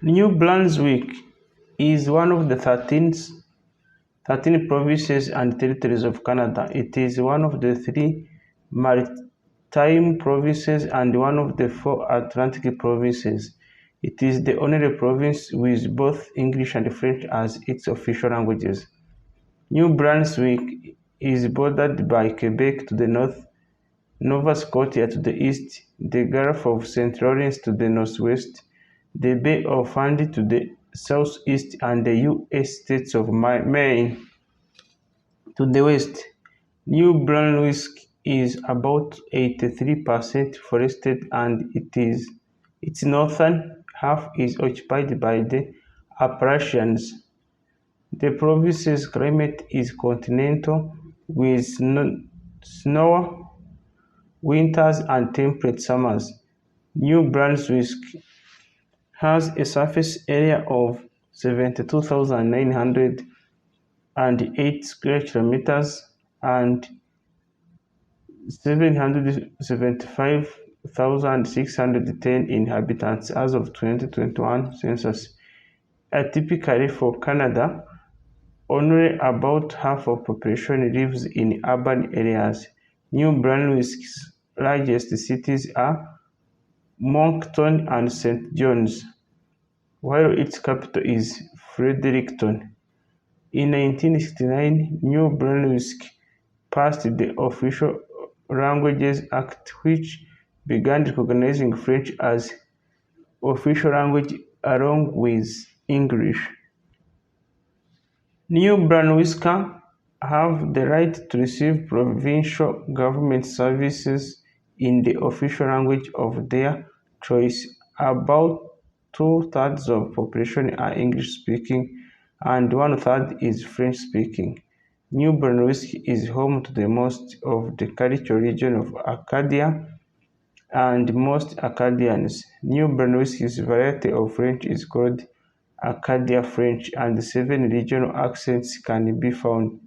New Brunswick is one of the 13 provinces and territories of Canada. It is one of the 3 Maritime provinces and one of the 4 Atlantic provinces. It is the only province with both English and French as its official languages. New Brunswick is bordered by Quebec to the north, Nova Scotia to the east, the Gulf of St. Lawrence to the northwest, the Bay of Fundy to the southeast, and the U.S. states of Maine to the west. New Brunswick is about 83% forested and its northern half is occupied by the Appalachians. The province's climate is continental with snowy winters and temperate summers. New Brunswick has a surface area of 72,908 square kilometers and 775,610 inhabitants as of 2021 census. Typically for Canada, only about half of population lives in urban areas. New Brunswick's largest cities are Moncton and Saint John's, while its capital is Fredericton. In 1969, New Brunswick passed the Official Languages Act, which began recognizing French as official language along with English. New Brunswickers have the right to receive provincial government services in the official language of their choice. About 2/3 of population are English-speaking and 1/3 is French-speaking. New Brunswick is home to the most of the cultural region of Acadia and most Acadians. New Brunswick's variety of French is called Acadia French, and 7 regional accents can be found.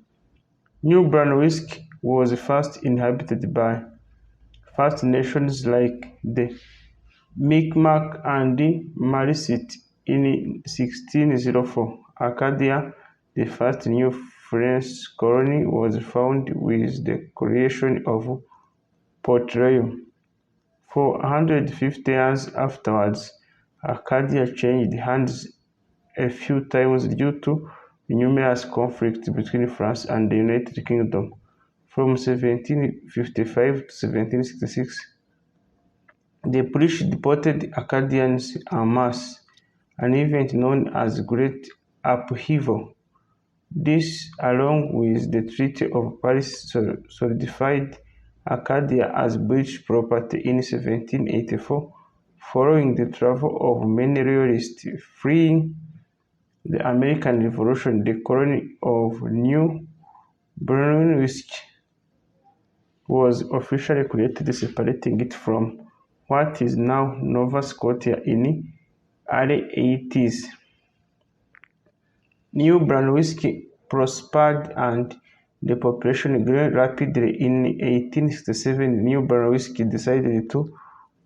New Brunswick was first inhabited by First Nations like the Mi'kmaq and Marisite in 1604. Acadia, the first new French colony, was founded with the creation of Port Royal. For 150 years afterwards, Acadia changed hands a few times due to numerous conflicts between France and the United Kingdom. From 1755 to 1766, the British deported Acadians en masse, an event known as Great Upheaval. This, along with the Treaty of Paris, solidified Acadia as British property in 1784, following the travel of many royalists fleeing the American Revolution. The colony of New Brunswick was officially created, separating it from what is now Nova Scotia in early 80s. New Brunswick prospered and the population grew rapidly. In 1867, New Brunswick decided to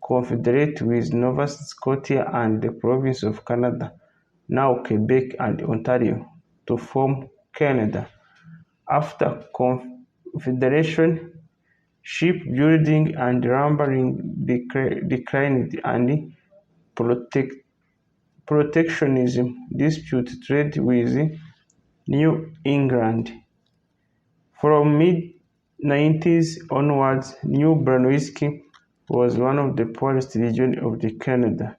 confederate with Nova Scotia and the province of Canada, now Quebec and Ontario, to form Canada. After confederation, shipbuilding and lumbering declined, and protectionism disputed trade with New England. From mid-90s onwards, New Brunswick was one of the poorest regions of Canada,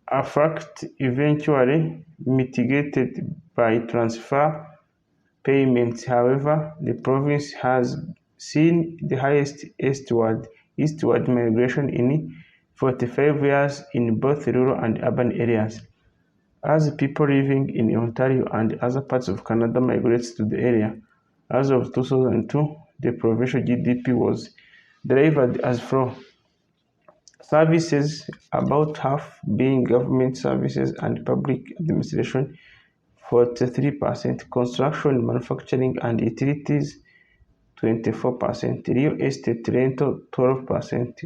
a fact eventually mitigated by transfer payments. However, the province has seen the highest eastward migration in 45 years in both rural and urban areas, as people living in Ontario and other parts of Canada migrate to the area. As of 2002, the provincial GDP was derived as follows: services, about half being government services and public administration, 43%, construction, manufacturing, and utilities, 24%, real estate rental, 12%,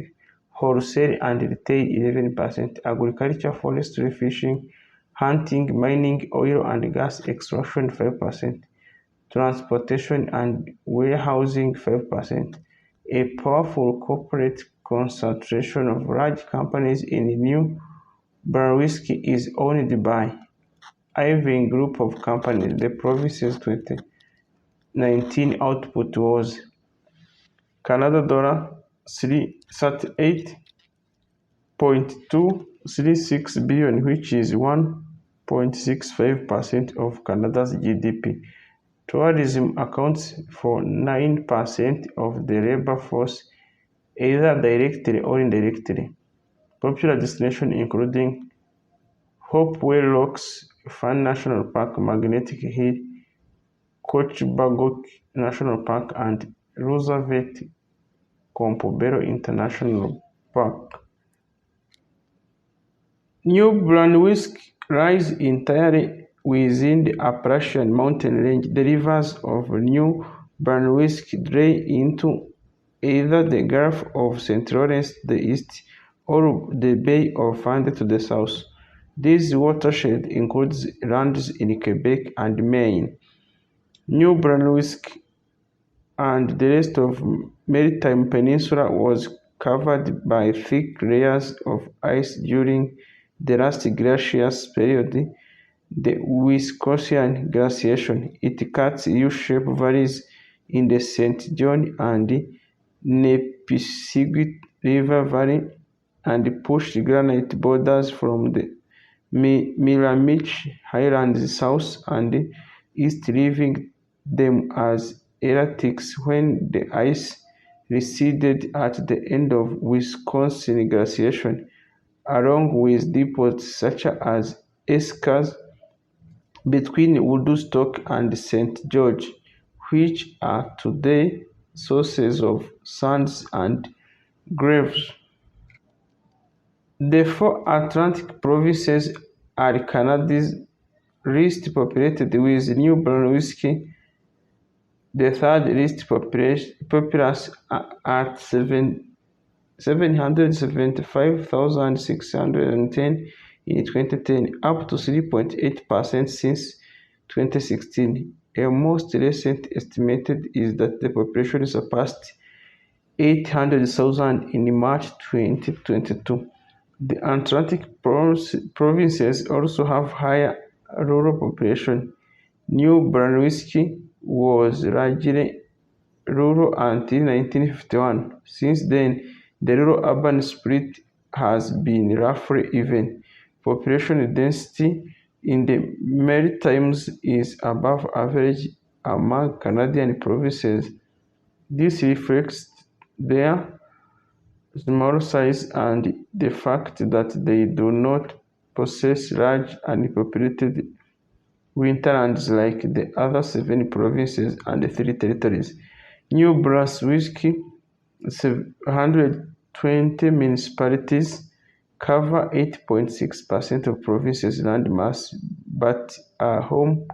wholesale and retail 11%, agriculture, forestry, fishing, hunting, mining, oil and gas extraction 5%, transportation and warehousing 5%. A powerful corporate concentration of large companies in New Brunswick is owned by Irving Group of Companies. The province's 2019 output was Canada $38.236 billion, which is 1.65% of Canada's GDP. Tourism accounts for 9% of the labor force, either directly or indirectly. Popular destinations including Hopewell Rocks, Fundy National Park, Magnetic Hill, Coachbugook National Park, and Roosevelt Campbell International Park. New Brunswick lies entirely within the Appalachian mountain range. The rivers of New Brunswick drain into either the Gulf of St. Lawrence to the east or the Bay of Fundy to the south. This watershed includes lands in Quebec and Maine. New Brunswick and the rest of Maritime Peninsula was covered by thick layers of ice during the last glacial period, the Wisconsin glaciation. It cuts U-shaped valleys in the Saint John and Nepisiguit River Valley and pushed granite boulders from the Miramichi Highlands south and east, leaving them as erratics when the ice receded at the end of Wisconsin glaciation, along with depots such as Escars between Woodstock and St. George, which are today sources of sands and graves. The four Atlantic provinces are Canada's least populated, with New Brunswick the third least populous at 775,610 in 2010, up to 3.8% since 2016. A most recent estimate is that the population surpassed 800,000 in March 2022. The Atlantic provinces also have higher rural population. New Brunswick was largely rural until 1951. Since then, the rural-urban split has been roughly even. Population density in the Maritimes is above average among Canadian provinces. This reflects their small size and the fact that they do not possess large unpopulated winterlands like the other 7 provinces and 3 territories. New Brunswick 120 municipalities cover 8.6% of province's land mass, but are home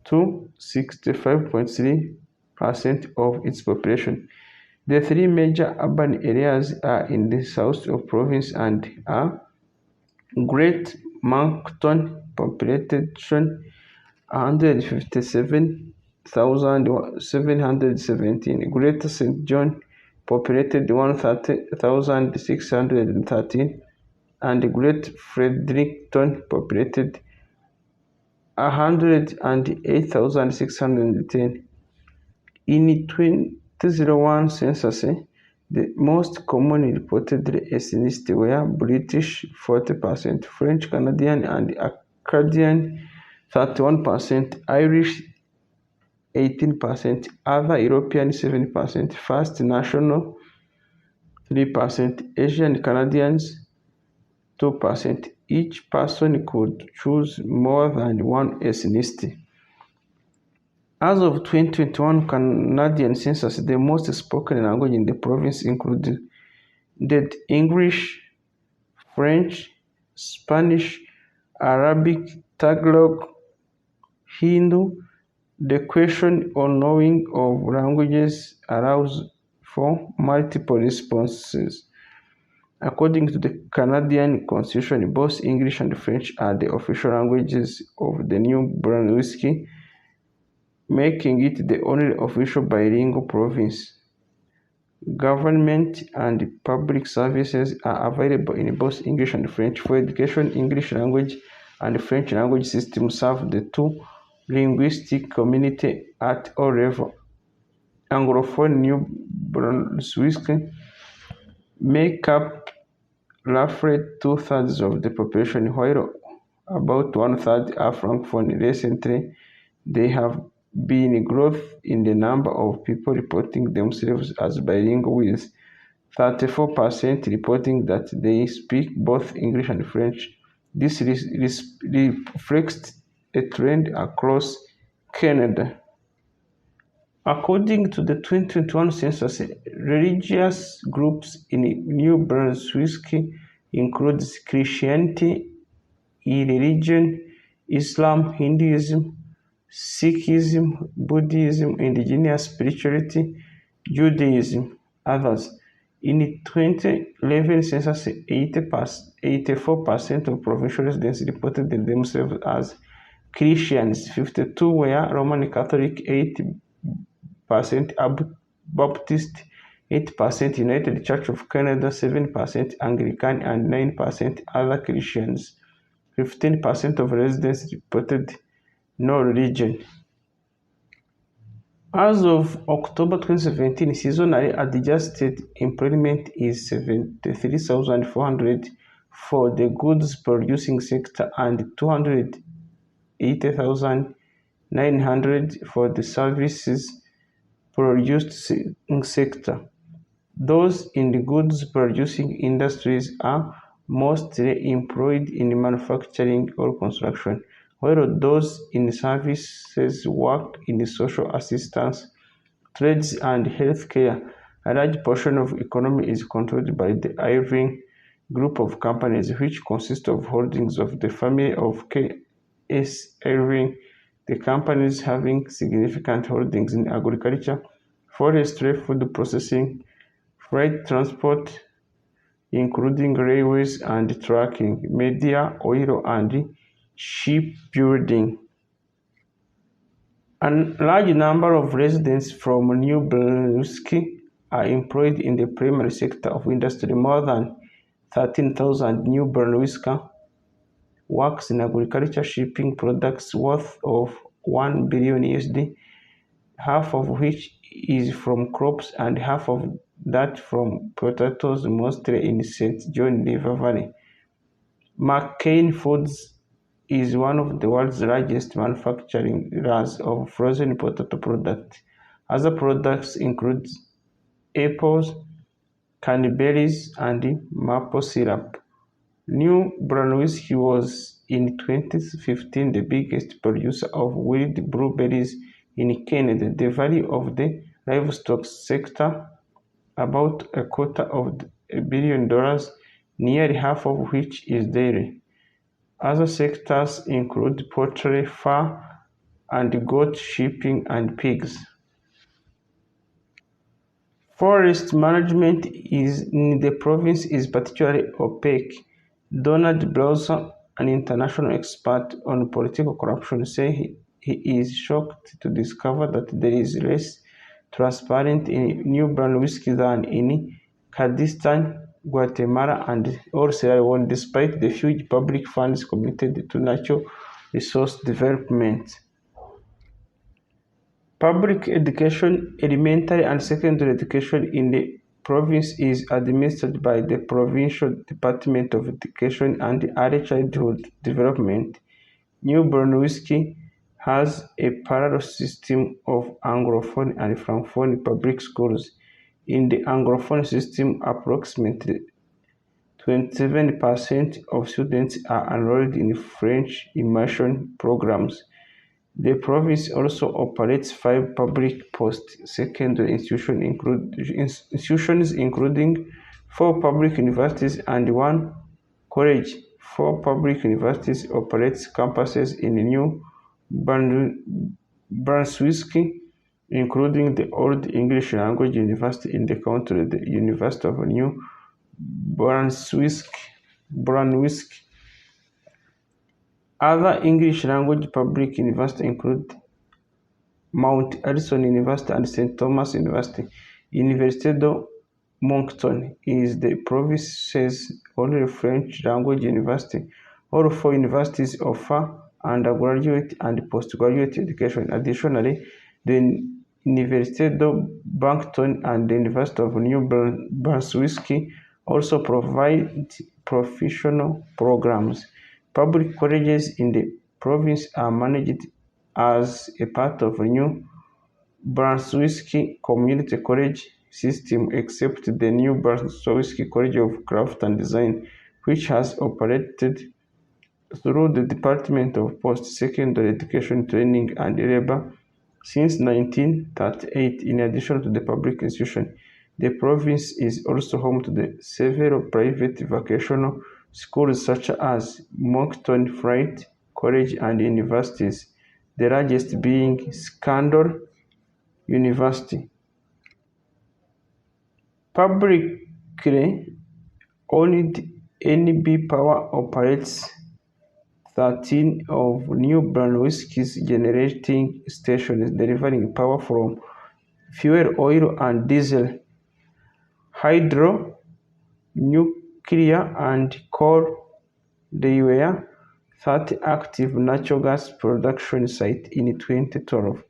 to 65.3% of its population. The 3 major urban areas are in the south of province and are Great Moncton, population 157,717, Greater Saint John, populated 130,613, and Great Fredericton, populated 108,610. In 2001 census, the most commonly reported ethnicities were British 40%, French Canadian and Acadian 31%, Irish 18%, other European 7%, First National 3%, Asian Canadians 2%. Each person could choose more than one ethnicity. As of 2021 Canadian census, the most spoken language in the province included English, French, Spanish, Arabic, Tagalog, Hindu. The question on knowing of languages allows for multiple responses. According to the Canadian Constitution, both English and French are the official languages of the New Brunswick, making it the only official bilingual province. Government and public services are available in both English and French. For education, English language and French language systems serve the two linguistic community at all levels. Anglophone New Brunswick make up roughly two-thirds of the population, while about one-third are Francophone. Recently, there have been growth in the number of people reporting themselves as bilingual, with 34% reporting that they speak both English and French. This reflects a trend across Canada. According to the 2021 census, religious groups in New Brunswick include Christianity, religion, Islam, Hinduism, Sikhism, Buddhism, indigenous spirituality, Judaism, others. In the 2011 census, 84% of provincial residents reported themselves as Christians, 52 were Roman Catholic, 8% Baptist, 8% United Church of Canada, 7% Anglican, and 9% other Christians. 15% of residents reported no religion. As of October 2017, seasonally adjusted employment is 73,400 for the goods producing sector and 280,900 for the services producing sector. Those in the goods producing industries are mostly employed in manufacturing or construction, while those in services work in social assistance, trades, and healthcare. A large portion of the economy is controlled by the Irving Group of companies, which consists of holdings of the family of K.S. Irving, the companies having significant holdings in agriculture, forestry, food processing, freight transport, including railways and trucking, media, oil, and shipbuilding. A large number of residents from New Brunswick are employed in the primary sector of industry. More than 13,000 New Brunswickers works in agriculture, shipping products worth of $1 billion USD, half of which is from crops and half of that from potatoes, mostly in Saint John River Valley. McCain Foods is one of the world's largest manufacturers of frozen potato products. Other products include apples, cranberries, and maple syrup. New Brunswick was in 2015 the biggest producer of wild blueberries in Canada. The value of the livestock sector, about a quarter of $1 billion, nearly half of which is dairy. Other sectors include poultry, fur and goat shipping, and pigs. Forest management in the province is particularly opaque. Donald Blossom, an international expert on political corruption, says he is shocked to discover that there is less transparency in New Brunswick than in Kyrgyzstan, Guatemala, and or Sierra Leone, despite the huge public funds committed to natural resource development. Public education, elementary and secondary education in the province is administered by the Provincial Department of Education and Early Childhood Development. New Brunswick has a parallel system of Anglophone and Francophone public schools. In the Anglophone system, approximately 27% of students are enrolled in French immersion programs. The province also operates 5 public post-secondary institutions including 4 public universities and 1 college. 4 public universities operate campuses in New Brunswick, including the Old English Language University in the country, the University of New Brunswick. Brunswick. Other English language public universities include Mount Edison University and Saint Thomas University. Université de Moncton is the province's only French language university. All four universities offer undergraduate and postgraduate education. Additionally, the Université de Moncton and the University of New Brunswick also provide professional programs. Public colleges in the province are managed as a part of New Brunswick Community College system, except the New Brunswick College of Craft and Design, which has operated through the Department of Post-Secondary Education, Training and Labour since 1938. In addition to the public institution, the province is also home to the several private vocational schools such as Moncton Freight College and universities, the largest being Scandal University. Publicly owned NB Power operates 13 of New Brunswick's generating stations, delivering power from fuel oil and diesel, hydro, nuclear, and coal. There were 30 active natural gas production sites in 2012.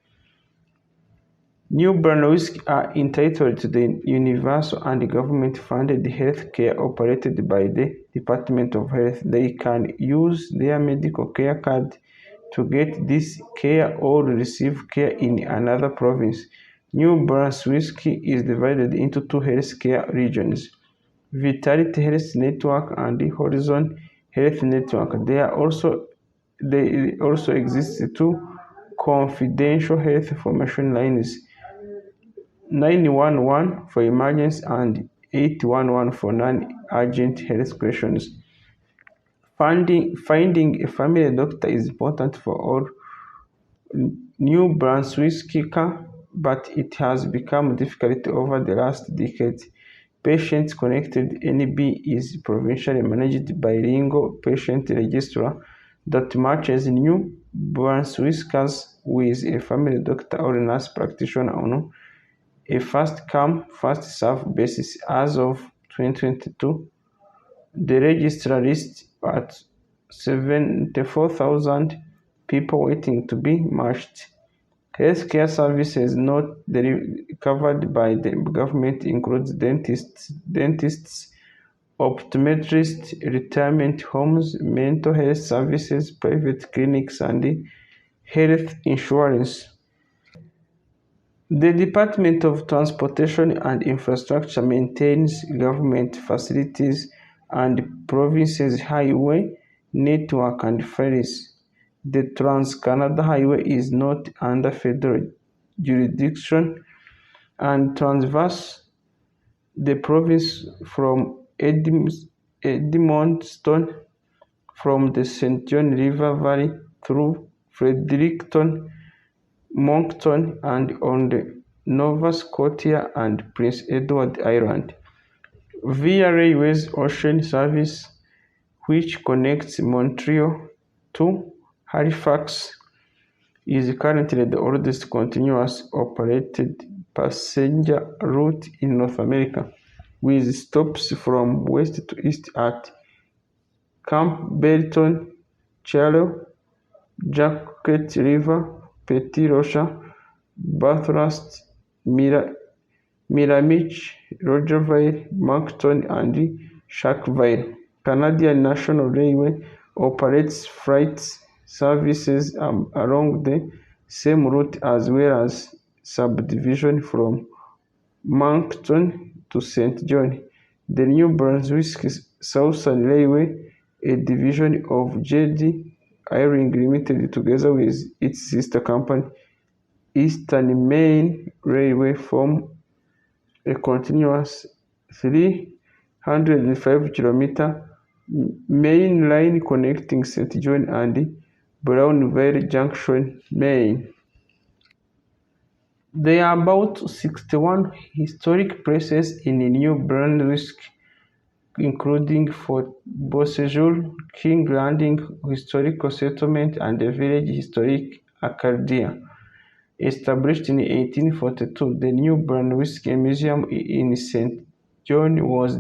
New Brunswick are entitled to the universal and government-funded health care operated by the Department of Health. They can use their medical care card to get this care or receive care in another province. New Brunswick is divided into two health care regions, Vitality Health Network and Horizon Health Network. There also exist two confidential health information lines, 911 for emergency and 811 for non-urgent health questions. Finding a family doctor is important for all New Brunswickers, but it has become difficult over the last decade. Patient Connected NB is provincially managed bilingual patient registrar that matches New Brunswickers with a family doctor or nurse practitioner on a first-come, first-served basis. As of 2022, the registrar lists at 74,000 people waiting to be matched. Healthcare services not covered by the government include dentists, optometrists, retirement homes, mental health services, private clinics, and health insurance. The Department of Transportation and Infrastructure maintains government facilities and province's highway network and ferries. The Trans-Canada Highway is not under federal jurisdiction and traverses the province from Edmonton from the Saint John River Valley through Fredericton, Moncton, and on the Nova Scotia and Prince Edward Island. Via Railways Ocean Service, which connects Montreal to Halifax, is currently the oldest continuous operated passenger route in North America, with stops from west to east at Campbellton, Charlotte, Jacquet River, Petit Rocher, Bathurst, Miramichi, Rogerville, Moncton, and Sharkville. Canadian National Railway operates freight services along the same route as well as subdivision from Moncton to Saint John. The New Brunswick Southern Railway, a division of J.D. Iring Limited, together with its sister company, Eastern Maine Railway, form a continuous 305-kilometer main line connecting Saint John and Brownville Junction, Maine. There are about 61 historic places in New Brunswick, including Fort Beausejour, King Landing Historical Settlement, and the village historic Arcadia. Established in 1842, the New Brunswick Museum in Saint John was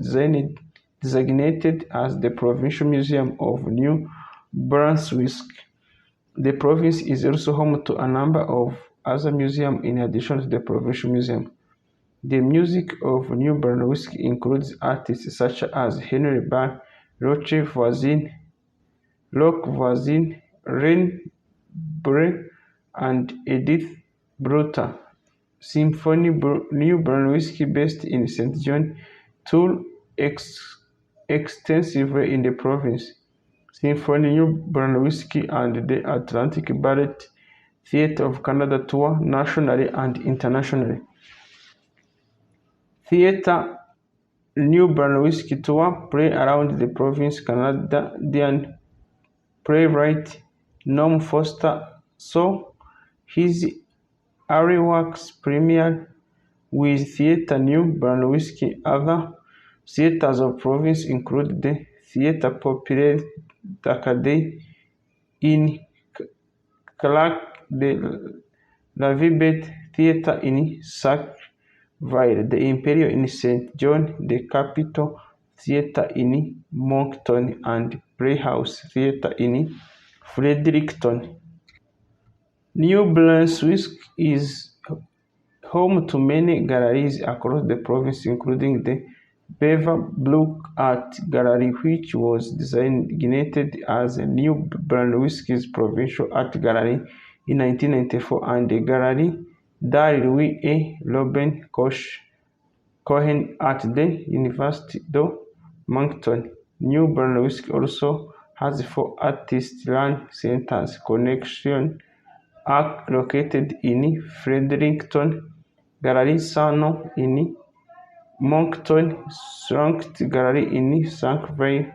designated as the Provincial Museum of New Brunswick. The province is also home to a number of other museums in addition to the Provincial Museum. The music of New Brunswick includes artists such as Henry Barr, Roch Voisin, René Bré, and Edith Bruta. Symphony New Brunswick, based in Saint John, toured extensively in the province. Symphony New Brunswick and the Atlantic Ballet Theatre of Canada tour nationally and internationally. Theatre New Brunswick tour play around the province. Canadian playwright Norm Foster saw his early works premiered with Theatre New Brunswick. Other theatres of province include the Theatre Populaire d'Acadie in Clark, the Lavibet Theatre in Sackville, the Imperial in Saint John, the Capitol Theatre in Moncton, and Playhouse Theatre in Fredericton. New Brunswick is home to many galleries across the province, including the Beaverbrook Art Gallery, which was designated as New Brunswick's Provincial Art Gallery in 1994, and the Gallery Louis A. Robin Cohen at the University of Moncton. New Brunswick also has 4 artist-run centers: Connection Arc located in Fredericton, Gallery Sano in Moncton, Strength Gallery in Sackville,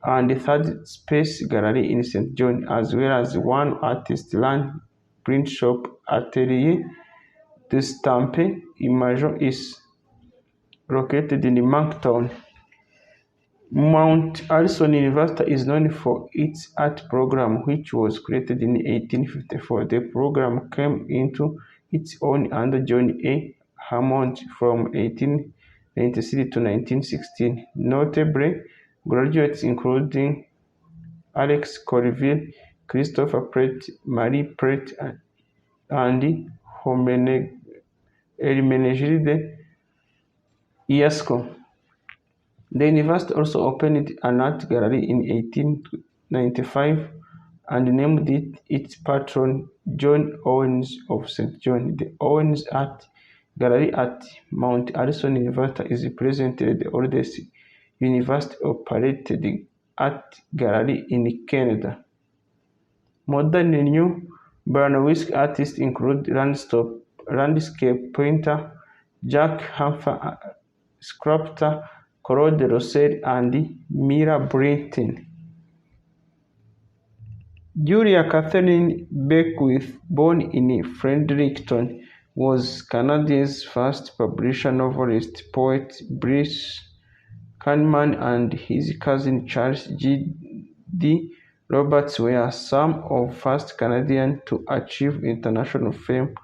and the Third Space Gallery in Saint John, as well as one artist-run print shop, Atelier de Stampe Images, is located in Moncton. Mount Allison University is known for its art program, which was created in 1854. The program came into its own under John A. Hammond from 1893 to 1916. Notable graduates including Alex Colville, Christopher Pratt, Marie Pratt, and Hermenegilde Iasco. The university also opened an art gallery in 1895 and named it its patron, John Owens of Saint John. The Owens Art Gallery at Mount Allison University is presently the oldest university-operated art gallery in Canada. Modern New Brunswick artists include landscape painter Jack Hamfer, sculptor Claude Rossel, and Mira Britton. Julia Catherine Beckwith, born in Fredericton, was Canada's first publisher. Novelist, poet Bruce Kahneman and his cousin Charles G. D. Roberts were some of the first Canadians to achieve international fame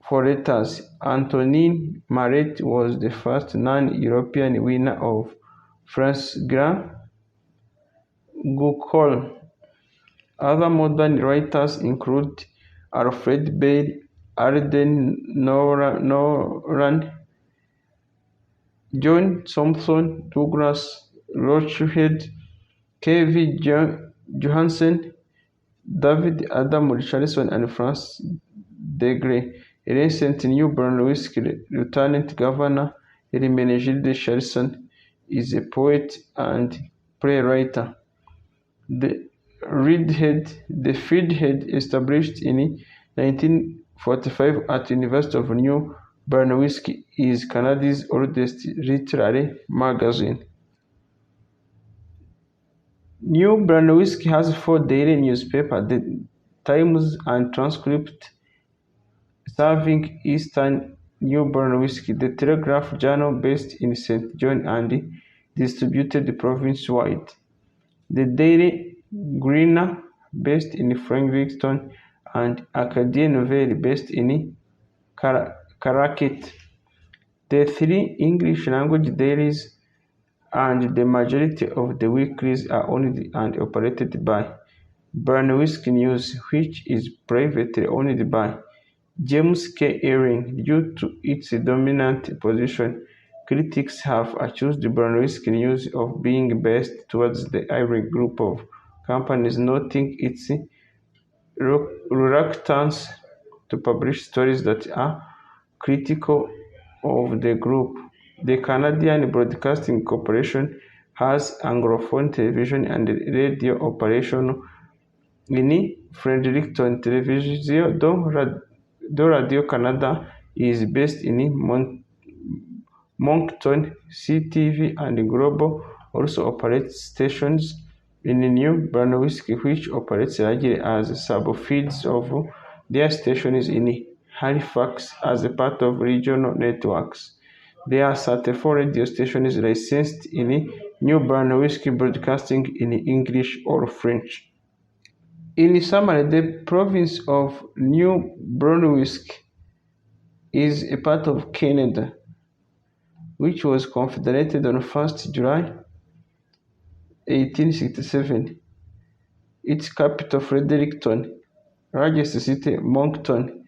for letters. Antonin Maret was the first non-European winner of France Grand Goncourt. Other modern writers include Alfred Bell, Alden Nolan, John Thompson, Douglas Rochhead, K.V. Johansen, David Adam Richardson, and Francis Degree. Recent New Brunswick Lieutenant Governor Hermenegilde Richardson is a poet and playwright. The Fieldhead, established in 1945 at the University of New Brunswick, is Canada's oldest literary magazine. New Brunswick has 4 daily newspapers: The Times and Transcript, serving eastern New Brunswick; The Telegraph Journal, based in Saint John; and distributed province-wide. The Daily Greener, based in Fredericton, and Acadian based in Caracat. The three English-language dailies and the majority of the weeklies are owned and operated by Brunswick News, which is privately owned by James K. Ewing. Due to its dominant position, critics have accused Brunswick News of being biased towards the Irish group of companies, noting its reluctance to publish stories that are critical of the group. The Canadian Broadcasting Corporation has Anglophone television and radio operations in Fredericton. Television do Radio-Canada is based in Moncton. CTV and Global also operates stations in New Brunswick, which operates largely as sub-feeds of their stations in Halifax as a part of regional networks. There are 34 radio stations licensed in New Brunswick, broadcasting in English or French. In summary, the province of New Brunswick is a part of Canada, which was confederated on 1st July 1867. Its capital, Fredericton. Largest city, Moncton.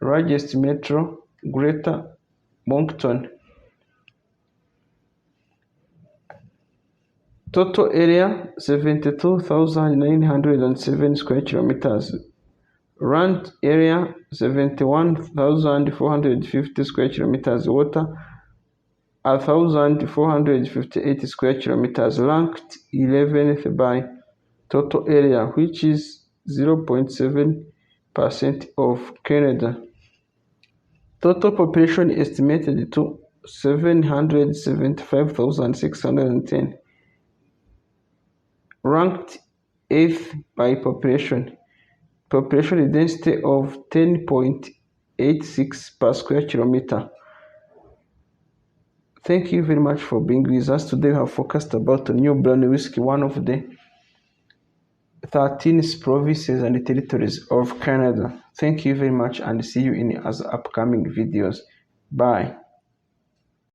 Largest metro, Greater Moncton. Total area, 72,907 square kilometers. Land area, 71,450 square kilometers. Water, 1,458 square kilometers. Ranked 11th by total area, which is 0.7% of Canada. Total population estimated to 775,610. Ranked 8th by population. Population density of 10.86 per square kilometer. Thank you very much for being with us. Today we have focused about New Brunswick, one of the 13 provinces and territories of Canada. Thank you very much and see you in other upcoming videos. Bye.